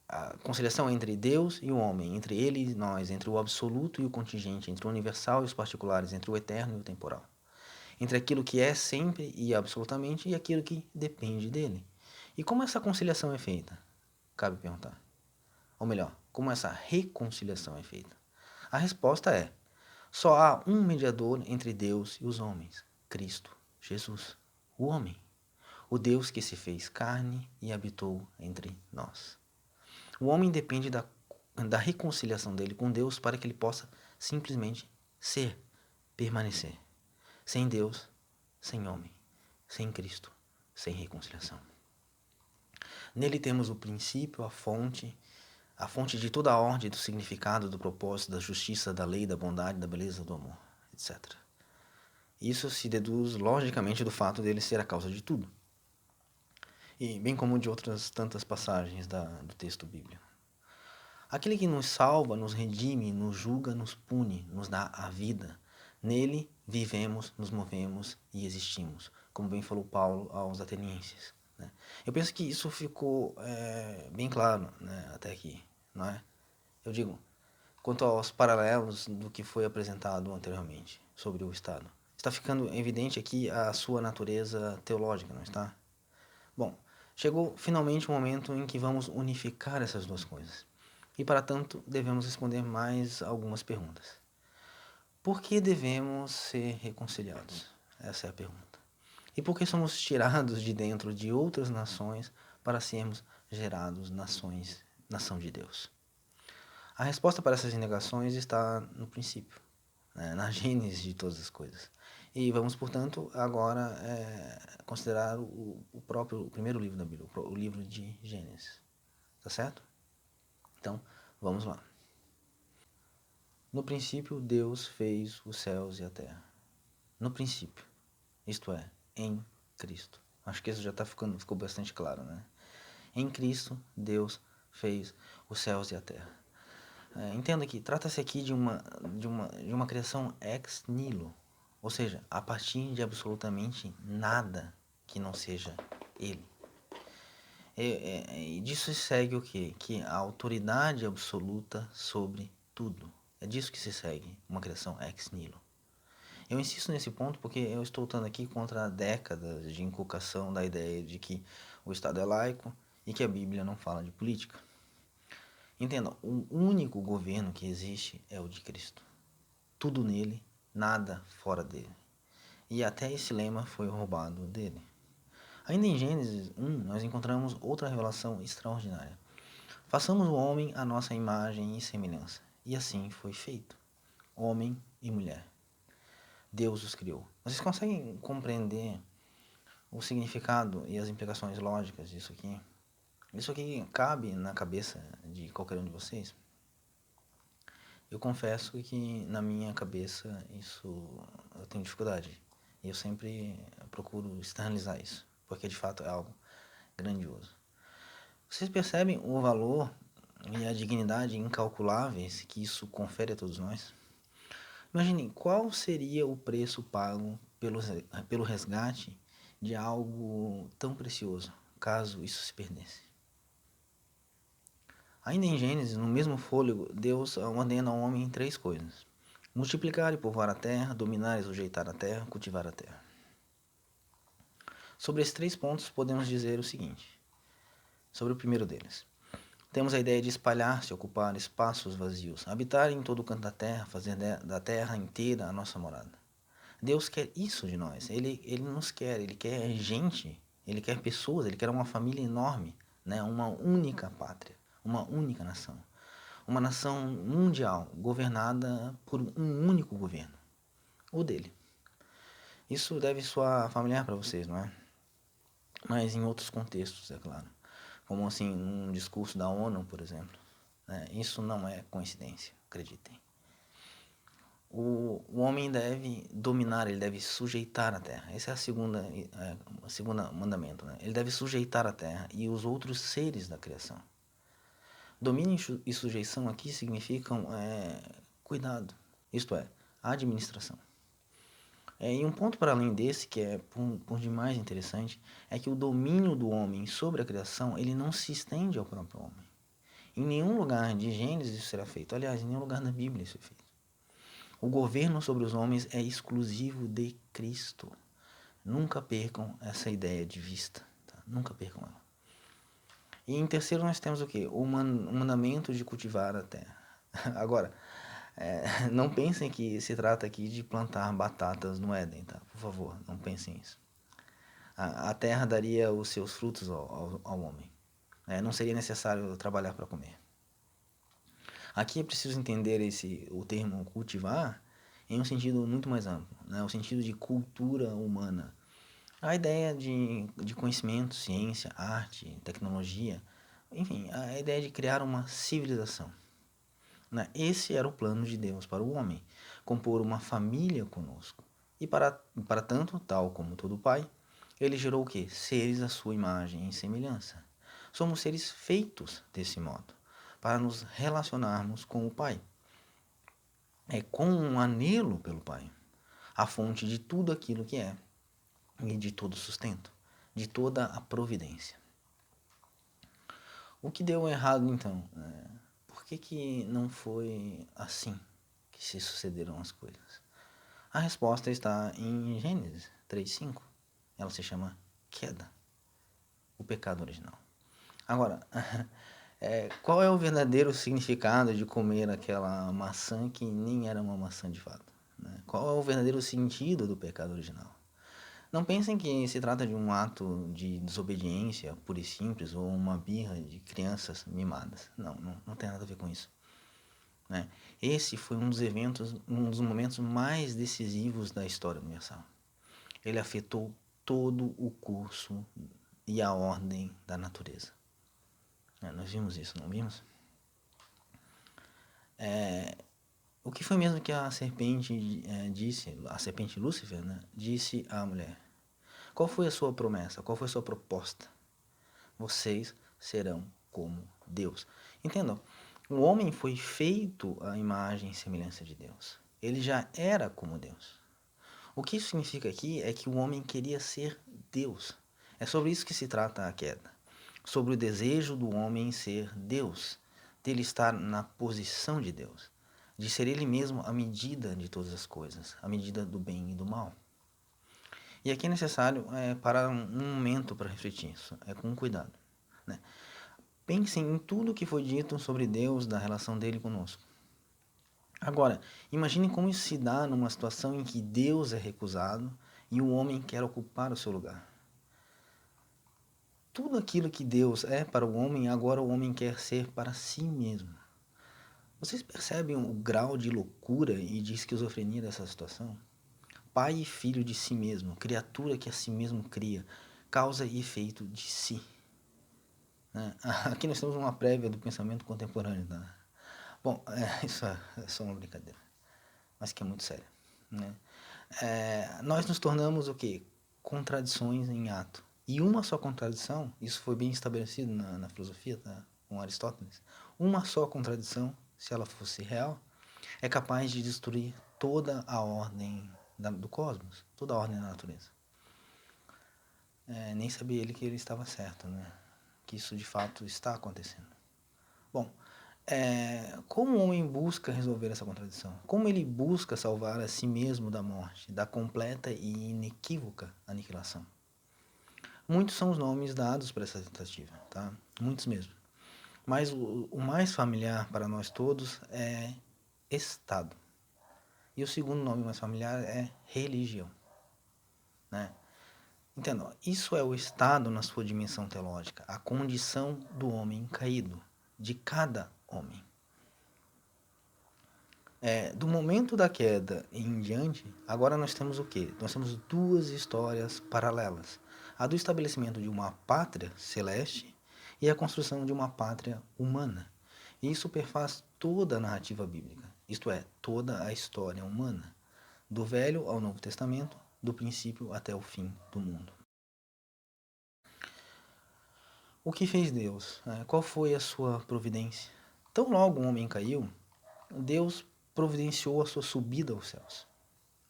A conciliação entre Deus e o homem, entre ele e nós, entre o absoluto e o contingente, entre o universal e os particulares, entre o eterno e o temporal. Entre aquilo que é sempre e absolutamente e aquilo que depende dele. E como essa conciliação é feita? Cabe perguntar. Ou melhor, como essa reconciliação é feita? A resposta é: só há um mediador entre Deus e os homens, Cristo Jesus, o homem, o Deus que se fez carne e habitou entre nós. O homem depende da reconciliação dele com Deus para que ele possa simplesmente ser, permanecer. Sem Deus, sem homem, sem Cristo, sem reconciliação. Nele temos o princípio, a fonte de toda a ordem, do significado, do propósito, da justiça, da lei, da bondade, da beleza, do amor, etc. Isso se deduz logicamente do fato dele ser a causa de tudo. E bem como de outras tantas passagens do texto bíblico. Aquele que nos salva, nos redime, nos julga, nos pune, nos dá a vida. Nele vivemos, nos movemos e existimos, como bem falou Paulo aos atenienses. Né? Eu penso que isso ficou bem claro, né, até aqui, não é? Eu digo, quanto aos paralelos do que foi apresentado anteriormente sobre o Estado. Está ficando evidente aqui a sua natureza teológica, não está? Bom, chegou finalmente o momento em que vamos unificar essas duas coisas. E, para tanto, devemos responder mais algumas perguntas. Por que devemos ser reconciliados? Essa é a pergunta. E por que somos tirados de dentro de outras nações para sermos gerados nação de Deus? A resposta para essas indagações está no princípio, né, na gênese de todas as coisas. E vamos, portanto, agora considerar o primeiro livro da Bíblia, o livro de Gênesis. Tá certo? Então, vamos lá. No princípio, Deus fez os céus e a terra. No princípio, isto é, em Cristo. Acho que isso já ficou bastante claro, né? Em Cristo, Deus fez os céus e a terra. Entenda que trata-se aqui de uma criação ex nihilo, ou seja, a partir de absolutamente nada que não seja Ele. E disso se segue o quê? Que a autoridade absoluta sobre tudo. É disso que se segue uma criação ex nihilo. Eu insisto nesse ponto porque eu estou lutando aqui contra décadas de inculcação da ideia de que o Estado é laico e que a Bíblia não fala de política. Entenda, o único governo que existe é o de Cristo. Tudo nele, nada fora dele. E até esse lema foi roubado dele. Ainda em Gênesis 1, nós encontramos outra revelação extraordinária. Façamos o homem à nossa imagem e semelhança. E assim foi feito. Homem e mulher. Deus os criou. Vocês conseguem compreender o significado e as implicações lógicas disso aqui? Isso aqui cabe na cabeça de qualquer um de vocês? Eu confesso que na minha cabeça isso eu tenho dificuldade. E eu sempre procuro externalizar isso, porque de fato é algo grandioso. Vocês percebem o valor e a dignidade incalculáveis que isso confere a todos nós? Imaginem qual seria o preço pago pelo resgate de algo tão precioso, caso isso se perdesse. Ainda em Gênesis, no mesmo fôlego, Deus ordena ao homem três coisas: multiplicar e povoar a terra, dominar e sujeitar a terra, cultivar a terra. Sobre esses três pontos, podemos dizer o seguinte: sobre o primeiro deles, temos a ideia de espalhar-se, ocupar espaços vazios, habitar em todo o canto da terra, fazer da terra inteira a nossa morada. Deus quer isso de nós. Ele nos quer, Ele quer gente, Ele quer pessoas, Ele quer uma família enorme, né? Uma única pátria, uma única nação. Uma nação mundial, governada por um único governo, o dele. Isso deve soar familiar para vocês, não é? Mas em outros contextos, é claro. Como assim, um discurso da ONU, por exemplo. Isso não é coincidência, acreditem. O homem deve dominar, ele deve sujeitar a terra. Esse é a segunda mandamento, né? Ele deve sujeitar a terra e os outros seres da criação. Domínio e sujeição aqui significam cuidado, isto é, administração. E um ponto para além desse, que é por demais interessante, é que o domínio do homem sobre a criação, ele não se estende ao próprio homem. Em nenhum lugar de Gênesis isso será feito. Aliás, em nenhum lugar da Bíblia isso é feito. O governo sobre os homens é exclusivo de Cristo. Nunca percam essa ideia de vista. Tá? Nunca percam ela. E em terceiro nós temos o quê? O mandamento de cultivar a terra. Agora, não pensem que se trata aqui de plantar batatas no Éden, tá? Por favor, não pensem isso. A terra daria os seus frutos ao homem. Não seria necessário trabalhar para comer. Aqui é preciso entender o termo cultivar em um sentido muito mais amplo, né? O sentido de cultura humana. A ideia de conhecimento, ciência, arte, tecnologia, enfim, a ideia de criar uma civilização. Né? Esse era o plano de Deus para o homem, compor uma família conosco. E para tanto, tal como todo pai, ele gerou o quê? Seres à sua imagem e semelhança. Somos seres feitos desse modo, para nos relacionarmos com o Pai. É com um anelo pelo Pai, a fonte de tudo aquilo que é, e de todo sustento, de toda a providência. O que deu errado então? Por que não foi assim que se sucederam as coisas? A resposta está em Gênesis 3:5. Ela se chama queda, o pecado original. Agora, qual é o verdadeiro significado de comer aquela maçã que nem era uma maçã de fato? Né? Qual é o verdadeiro sentido do pecado original? Não pensem que se trata de um ato de desobediência pura e simples ou uma birra de crianças mimadas. Não tem nada a ver com isso. Né? Esse foi um dos momentos mais decisivos da história universal. Ele afetou todo o curso e a ordem da natureza. Nós vimos isso, não vimos? O que foi mesmo que a serpente disse, a serpente Lúcifer, né, disse à mulher? Qual foi a sua promessa? Qual foi a sua proposta? Vocês serão como Deus. Entendam, o homem foi feito à imagem e semelhança de Deus. Ele já era como Deus. O que isso significa aqui é que o homem queria ser Deus. É sobre isso que se trata a queda. sobre o desejo do homem ser Deus, dele estar na posição de Deus, de ser ele mesmo a medida de todas as coisas, a medida do bem e do mal. E aqui é necessário parar um momento para refletir isso, com cuidado, né? Pensem em tudo que foi dito sobre Deus, da relação dele conosco. Agora, imagine como isso se dá numa situação em que Deus é recusado e o homem quer ocupar o seu lugar. Tudo aquilo que Deus é para o homem, agora o homem quer ser para si mesmo. Vocês percebem o grau de loucura e de esquizofrenia dessa situação? Pai e filho de si mesmo, criatura que a si mesmo cria, causa e efeito de si. Aqui nós temos uma prévia do pensamento contemporâneo. Tá? Bom, isso é só uma brincadeira, mas que é muito sério. Né? Nós nos tornamos o quê? Contradições em ato. E uma só contradição, isso foi bem estabelecido na filosofia, tá? Com Aristóteles, uma só contradição, se ela fosse real, é capaz de destruir toda a ordem do cosmos, toda a ordem da natureza. Nem sabia ele que ele estava certo, né? Que isso de fato está acontecendo. Bom, como o homem busca resolver essa contradição? Como ele busca salvar a si mesmo da morte, da completa e inequívoca aniquilação? Muitos são os nomes dados para essa tentativa, tá? Muitos mesmo. Mas o mais familiar para nós todos é Estado. E o segundo nome mais familiar é religião, né? Entendam, isso é o Estado na sua dimensão teológica, a condição do homem caído, de cada homem. Do momento da queda em diante, agora nós temos o quê? Nós temos duas histórias paralelas. A do estabelecimento de uma pátria celeste e a construção de uma pátria humana. E isso perfaz toda a narrativa bíblica, isto é, toda a história humana, do Velho ao Novo Testamento, do princípio até o fim do mundo. O que fez Deus? Qual foi a sua providência? Tão logo o homem caiu, Deus providenciou a sua subida aos céus.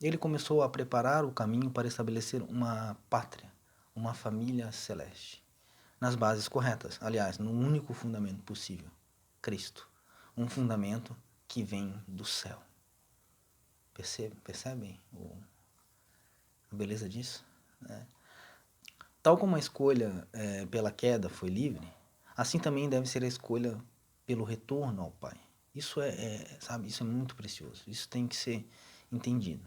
Ele começou a preparar o caminho para estabelecer uma pátria, uma família celeste, nas bases corretas, aliás, no único fundamento possível, Cristo, um fundamento que vem do céu. Percebem a beleza disso? Tal como a escolha pela queda foi livre, assim também deve ser a escolha pelo retorno ao Pai. Isso sabe, isso é muito precioso. Isso tem que ser entendido.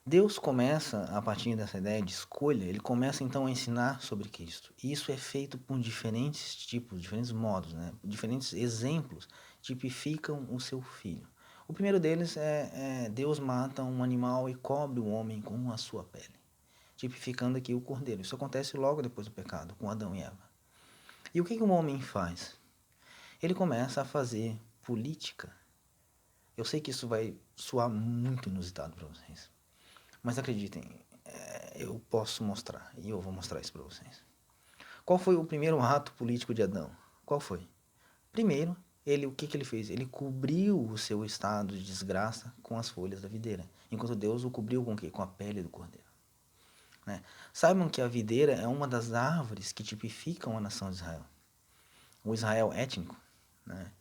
Deus começa, a partir dessa ideia de escolha, ele começa então a ensinar sobre Cristo. E isso é feito por diferentes tipos, diferentes modos, né? Diferentes exemplos tipificam o seu filho. O primeiro deles Deus mata um animal e cobre o homem com a sua pele, tipificando aqui o cordeiro. Isso acontece logo depois do pecado, com Adão e Eva. E o que o homem faz? Ele começa a fazer política. Eu sei que isso vai soar muito inusitado para vocês, mas acreditem, eu posso mostrar, e eu vou mostrar isso para vocês. Qual foi o primeiro ato político de Adão? Qual foi? Primeiro, o que ele fez? Ele cobriu o seu estado de desgraça com as folhas da videira, enquanto Deus o cobriu com o quê? Com a pele do cordeiro. Né? Saibam que a videira é uma das árvores que tipificam a nação de Israel, o Israel étnico. Né?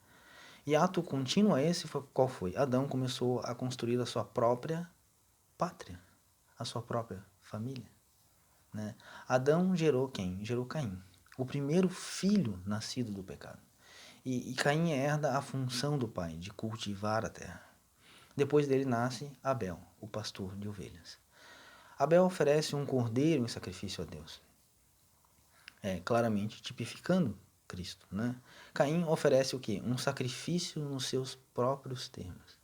E ato contínuo a esse, qual foi? Adão começou a construir a sua própria pátria, a sua própria família. Né? Adão gerou quem? Gerou Caim, o primeiro filho nascido do pecado. E Caim herda a função do pai, de cultivar a terra. Depois dele nasce Abel, o pastor de ovelhas. Abel oferece um cordeiro em sacrifício a Deus, claramente tipificando Cristo. Né? Caim oferece o quê? Um sacrifício nos seus próprios termos.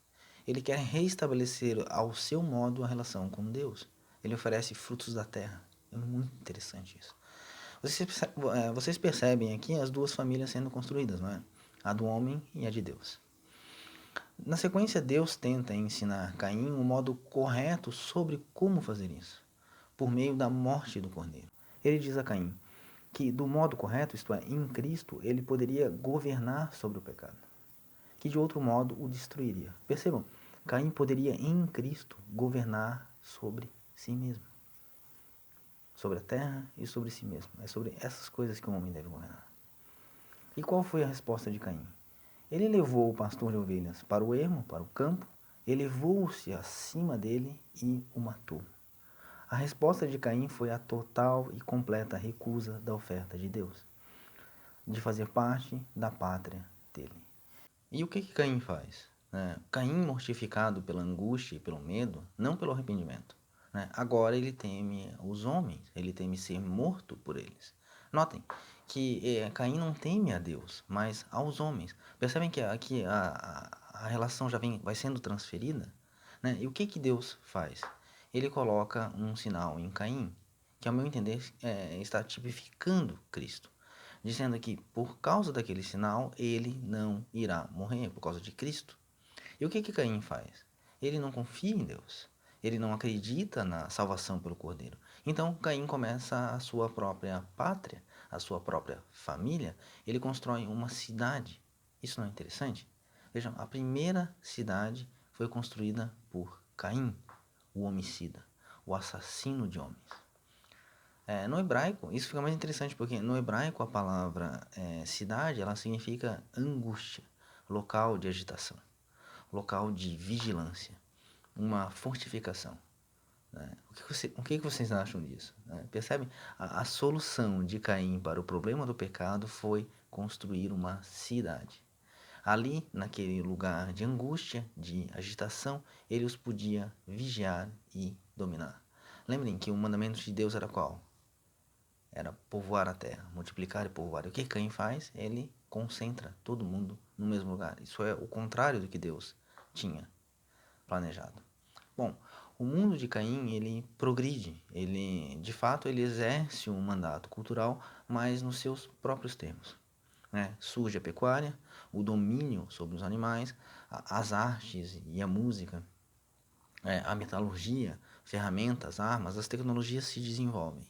Ele quer reestabelecer ao seu modo a relação com Deus. Ele oferece frutos da terra. É muito interessante isso. Vocês percebem aqui as duas famílias sendo construídas, não é? A do homem e a de Deus. Na sequência, Deus tenta ensinar Caim o modo correto sobre como fazer isso, por meio da morte do cordeiro. Ele diz a Caim que do modo correto, isto é, em Cristo, ele poderia governar sobre o pecado, que de outro modo o destruiria. Percebam, Caim poderia em Cristo governar sobre si mesmo. sobre a terra e sobre si mesmo. É sobre essas coisas que o homem deve governar. E qual foi a resposta de Caim? Ele levou o pastor de ovelhas para o ermo, para o campo, elevou-se acima dele e o matou. A resposta de Caim foi a total e completa recusa da oferta de Deus, de fazer parte da pátria dele. E o que Caim faz? Caim, mortificado pela angústia e pelo medo, não pelo arrependimento. Agora ele teme os homens, ele teme ser morto por eles. Notem que Caim não teme a Deus, mas aos homens. Percebem que aqui a relação já vai sendo transferida? E o que Deus faz? Ele coloca um sinal em Caim, que ao meu entender está tipificando Cristo, dizendo que por causa daquele sinal ele não irá morrer, por causa de Cristo. E o que Caim faz? Ele não confia em Deus. Ele não acredita na salvação pelo Cordeiro. Então Caim começa a sua própria pátria, a sua própria família. Ele constrói uma cidade. Isso não é interessante? Vejam, a primeira cidade foi construída por Caim, o homicida, o assassino de homens. No hebraico, isso fica mais interessante porque no hebraico a palavra cidade ela significa angústia, local de agitação, local de vigilância, uma fortificação. O que vocês acham disso? Percebem? A solução de Caim para o problema do pecado foi construir uma cidade. Ali, naquele lugar de angústia, de agitação, ele os podia vigiar e dominar. Lembrem que o mandamento de Deus era qual? Era povoar a terra, multiplicar e povoar. E o que Caim faz? Ele concentra todo mundo no mesmo lugar. Isso é o contrário do que Deus tinha planejado. Bom, o mundo de Caim, ele progride, de fato, ele exerce um mandato cultural, mas nos seus próprios termos. Surge a pecuária, o domínio sobre os animais, as artes e a música, a metalurgia, ferramentas, armas, as tecnologias se desenvolvem.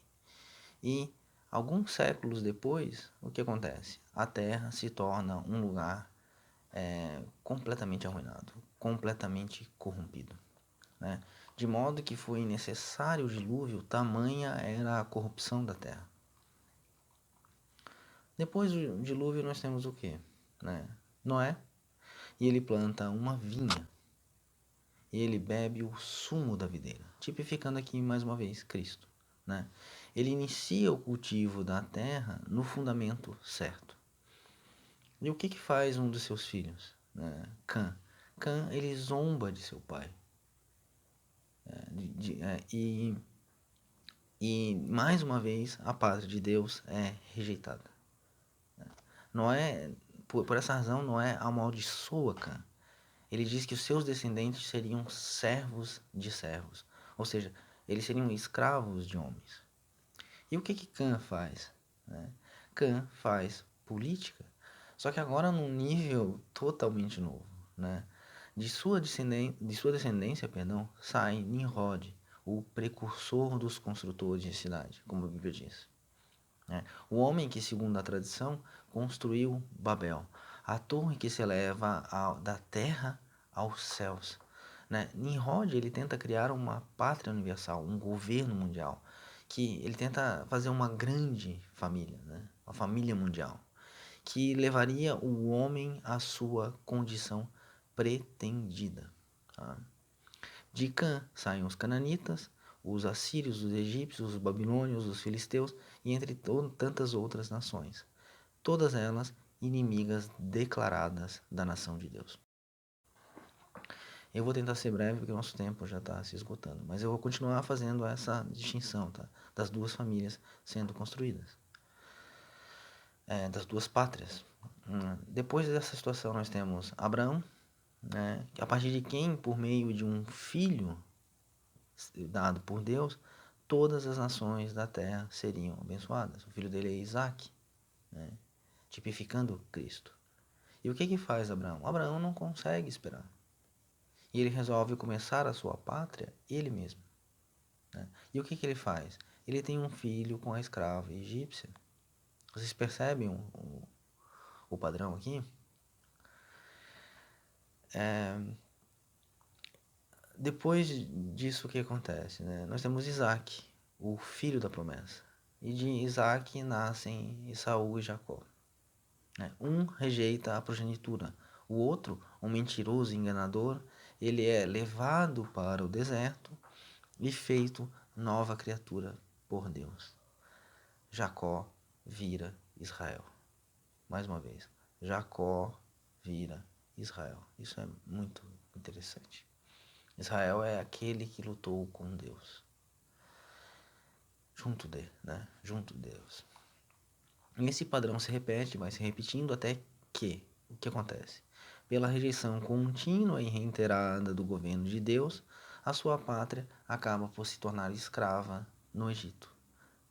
E alguns séculos depois, o que acontece? A Terra se torna um lugar completamente arruinado, completamente corrompido. De modo que foi necessário o dilúvio, tamanha era a corrupção da terra. Depois do dilúvio nós temos o quê? Noé, e ele planta uma vinha, e ele bebe o sumo da videira, tipificando aqui mais uma vez Cristo. Ele inicia o cultivo da terra no fundamento certo. E o que faz um dos seus filhos? Cã. Cã, ele zomba de seu pai. E mais uma vez a pátria de Deus é rejeitada. Noé, por essa razão, Noé amaldiçoa Cã. Ele diz que os seus descendentes seriam servos de servos, ou seja, eles seriam escravos de homens. E o que Cã faz? Cã faz política, só que agora num nível totalmente novo. De sua descendência, sai Nimrod, o precursor dos construtores de cidade, como a Bíblia diz. O homem que, segundo a tradição, construiu Babel, a torre que se eleva da terra aos céus. Nimrod, ele tenta criar uma pátria universal, um governo mundial, que ele tenta fazer uma grande família, uma família mundial, que levaria o homem à sua condição pretendida. De Cã saem os cananitas, os assírios, os egípcios, os babilônios, os filisteus e entre tantas outras nações, todas elas inimigas declaradas da nação de Deus. Eu vou tentar ser breve porque o nosso tempo já está se esgotando, mas eu vou continuar fazendo essa distinção das duas famílias sendo construídas, das duas pátrias. Depois dessa situação nós temos Abraão, a partir de quem, por meio de um filho dado por Deus, todas as nações da terra seriam abençoadas. O filho dele é Isaac, tipificando Cristo. E o que faz Abraão? Abraão não consegue esperar. E ele resolve começar a sua pátria ele mesmo. E o que ele faz? Ele tem um filho com a escrava egípcia. Vocês percebem o padrão aqui? Depois disso, o que acontece? Nós temos Isaac, o filho da promessa. E de Isaac nascem Esaú e Jacó. Um rejeita a progenitura, o outro, um mentiroso e enganador, ele é levado para o deserto e feito nova criatura por Deus. Jacó vira Israel. Mais uma vez, Jacó vira Israel. Isso é muito interessante. Israel é aquele que lutou com Deus. Junto de Deus. E esse padrão se repete, vai se repetindo até que, o que acontece? Pela rejeição contínua e reiterada do governo de Deus, a sua pátria acaba por se tornar escrava no Egito,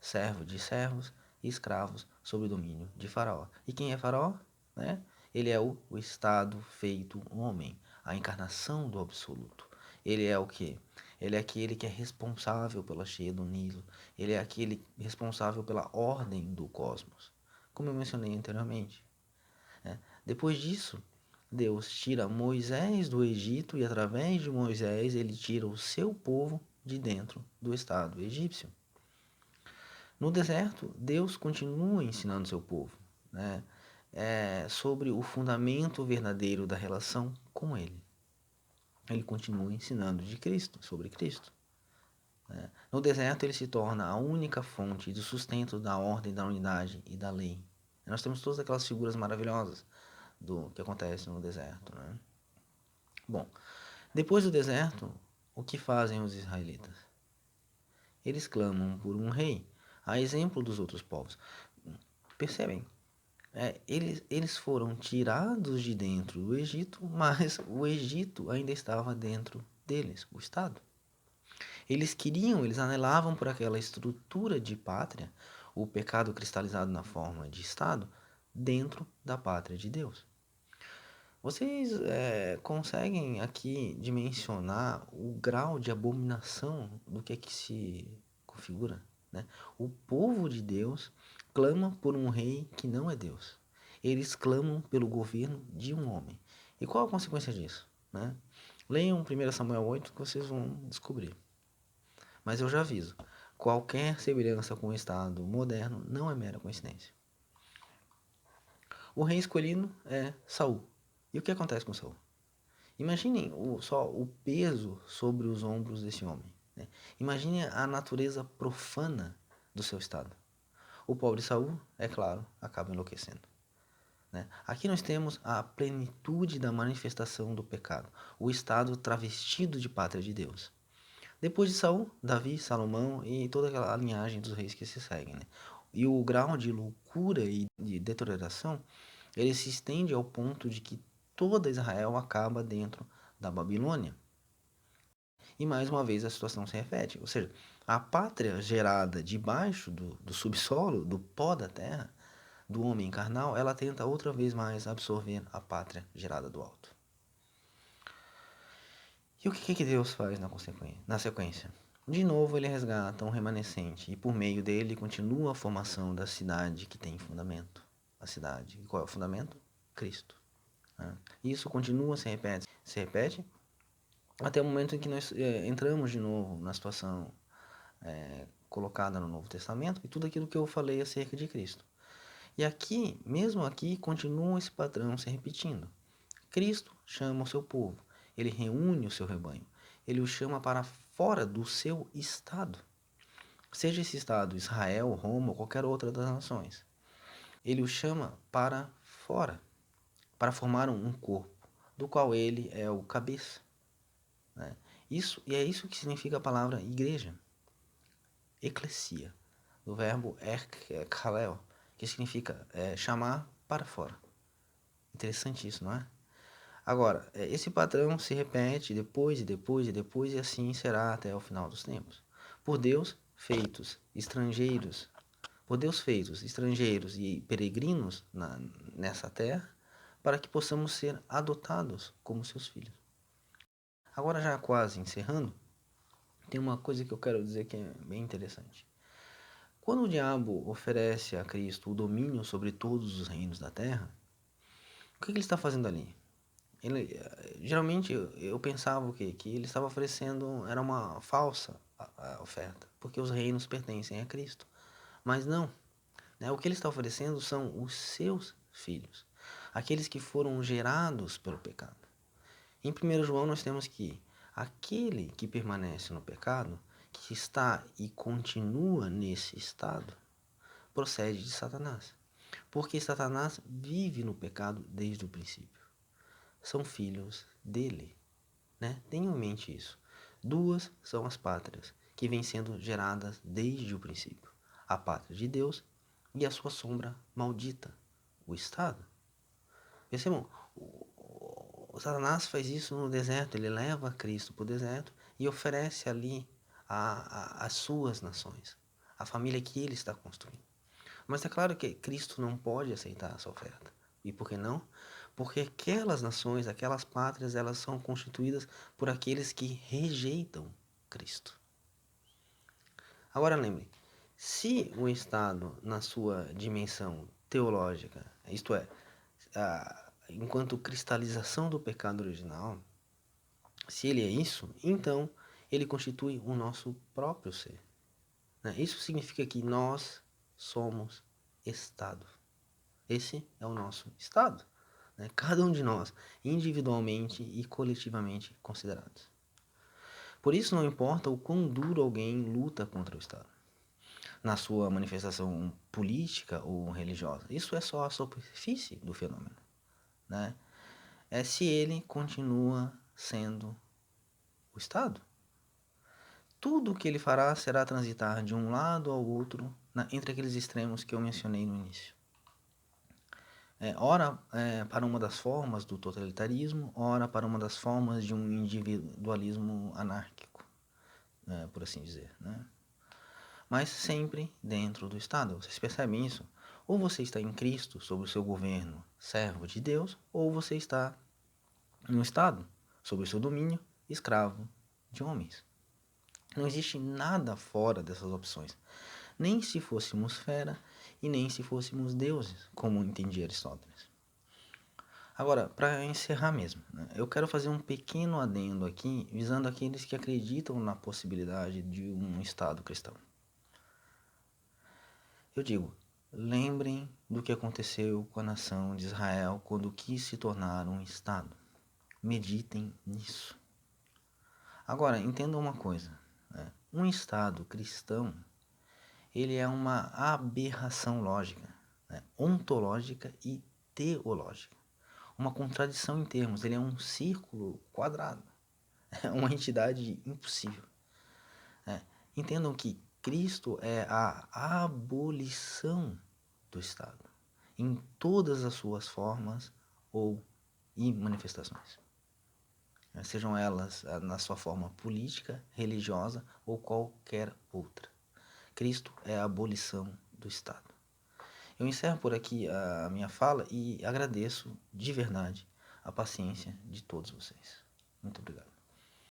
servo de servos e escravos sob o domínio de Faraó. E quem é Faraó? Ele é o Estado feito homem, a encarnação do absoluto. Ele é o quê? Ele é aquele que é responsável pela cheia do Nilo. Ele é aquele responsável pela ordem do cosmos, como eu mencionei anteriormente. Depois disso, Deus tira Moisés do Egito e, através de Moisés, ele tira o seu povo de dentro do Estado egípcio. No deserto, Deus continua ensinando seu povo, sobre o fundamento verdadeiro da relação com Ele. Ele continua ensinando de Cristo, sobre Cristo. No deserto, ele se torna a única fonte do sustento da ordem, da unidade e da lei. Nós temos todas aquelas figuras maravilhosas do que acontece no deserto. Bom, depois do deserto, o que fazem os israelitas? Eles clamam por um rei, a exemplo dos outros povos. Percebem? Eles foram tirados de dentro do Egito, mas o Egito ainda estava dentro deles, o Estado. Eles anelavam por aquela estrutura de pátria, o pecado cristalizado na forma de Estado, dentro da pátria de Deus. Vocês conseguem aqui dimensionar o grau de abominação do que se configura? O povo de Deus clama por um rei que não é Deus. Eles clamam pelo governo de um homem. E qual a consequência disso? Leiam 1 Samuel 8 que vocês vão descobrir. Mas eu já aviso, qualquer semelhança com o Estado moderno não é mera coincidência. O rei escolhido é Saul. E o que acontece com Saul? Imaginem só o peso sobre os ombros desse homem. Imaginem a natureza profana do seu estado. O pobre Saul, é claro, acaba enlouquecendo. Aqui nós temos a plenitude da manifestação do pecado, o estado travestido de pátria de Deus. Depois de Saul, Davi, Salomão e toda aquela linhagem dos reis que se seguem. E o grau de loucura e de deterioração, ele se estende ao ponto de que toda Israel acaba dentro da Babilônia. E mais uma vez a situação se repete, ou seja, a pátria gerada debaixo do subsolo, do pó da terra, do homem carnal, ela tenta outra vez mais absorver a pátria gerada do alto. E o que Deus faz na sequência? De novo ele resgata um remanescente e por meio dele continua a formação da cidade que tem fundamento. A cidade, e qual é o fundamento? Cristo. Isso continua, se repete, até o momento em que nós entramos de novo na situação colocada no Novo Testamento e tudo aquilo que eu falei acerca de Cristo. E aqui, mesmo aqui, continua esse padrão se repetindo. Cristo chama o seu povo, ele reúne o seu rebanho, ele o chama para fora do seu estado, seja esse estado Israel, Roma ou qualquer outra das nações. Ele o chama para fora, para formar um corpo, do qual ele é o cabeça. E é isso que significa a palavra igreja, eclesia, do verbo kaleo, que significa chamar para fora. Interessante isso, não é? Agora, esse padrão se repete depois e depois e depois, e assim será até o final dos tempos. Por Deus feitos estrangeiros e peregrinos nessa terra, para que possamos ser adotados como seus filhos. Agora, já quase encerrando, tem uma coisa que eu quero dizer que é bem interessante. Quando o diabo oferece a Cristo o domínio sobre todos os reinos da terra, o que ele está fazendo ali? Geralmente eu pensava que ele estava oferecendo, era uma falsa oferta. porque os reinos pertencem a Cristo. Mas não, né? O que ele está oferecendo são os seus filhos, aqueles que foram gerados pelo pecado. Em 1 João nós temos que aquele que permanece no pecado, que está e continua nesse estado, procede de Satanás. Porque Satanás vive no pecado desde o princípio. São filhos dele, né? Tenham em mente isso. Duas são as pátrias que vêm sendo geradas desde o princípio: a pátria de Deus e a sua sombra maldita, o Estado. Percebam, o Satanás faz isso no deserto, ele leva Cristo para o deserto e oferece ali as suas nações, a família que ele está construindo. Mas é claro que Cristo não pode aceitar essa oferta. E por que não? Porque aquelas nações, aquelas pátrias, elas são constituídas por aqueles que rejeitam Cristo. Agora lembre, se o Estado, na sua dimensão teológica, isto é, enquanto cristalização do pecado original, se ele é isso, então ele constitui o nosso próprio ser, né? Isso significa que nós somos Estado. Esse é o nosso Estado, né? Cada um de nós, individualmente e coletivamente considerados. Por isso não importa o quão duro alguém luta contra o Estado, na sua manifestação política ou religiosa. Isso é só a superfície do fenômeno, né? É se ele continua sendo o Estado. Tudo o que ele fará será transitar de um lado ao outro, entre aqueles extremos que eu mencionei no início. Ora para uma das formas do totalitarismo, ora para uma das formas de um individualismo anárquico, por assim dizer, né? Mas sempre dentro do Estado. Vocês percebem isso? Ou você está em Cristo, sob o seu governo, servo de Deus, ou você está no Estado, sob o seu domínio, escravo de homens. Não existe nada fora dessas opções. Nem se fôssemos fera e nem se fôssemos deuses, como entendia Aristóteles. Agora, para encerrar mesmo, né, eu quero fazer um pequeno adendo aqui, visando aqueles que acreditam na possibilidade de um Estado cristão. Eu digo, lembrem do que aconteceu com a nação de Israel quando quis se tornar um Estado. Meditem nisso. Agora, entendam uma coisa, né? Um Estado cristão, ele é uma aberração lógica, né? Ontológica e teológica. Uma contradição em termos, ele é um círculo quadrado, é uma entidade impossível. Entendam que Cristo é a abolição do Estado, em todas as suas formas e manifestações. Sejam elas na sua forma política, religiosa ou qualquer outra. Cristo é a abolição do Estado. Eu encerro por aqui a minha fala e agradeço de verdade a paciência de todos vocês. Muito obrigado.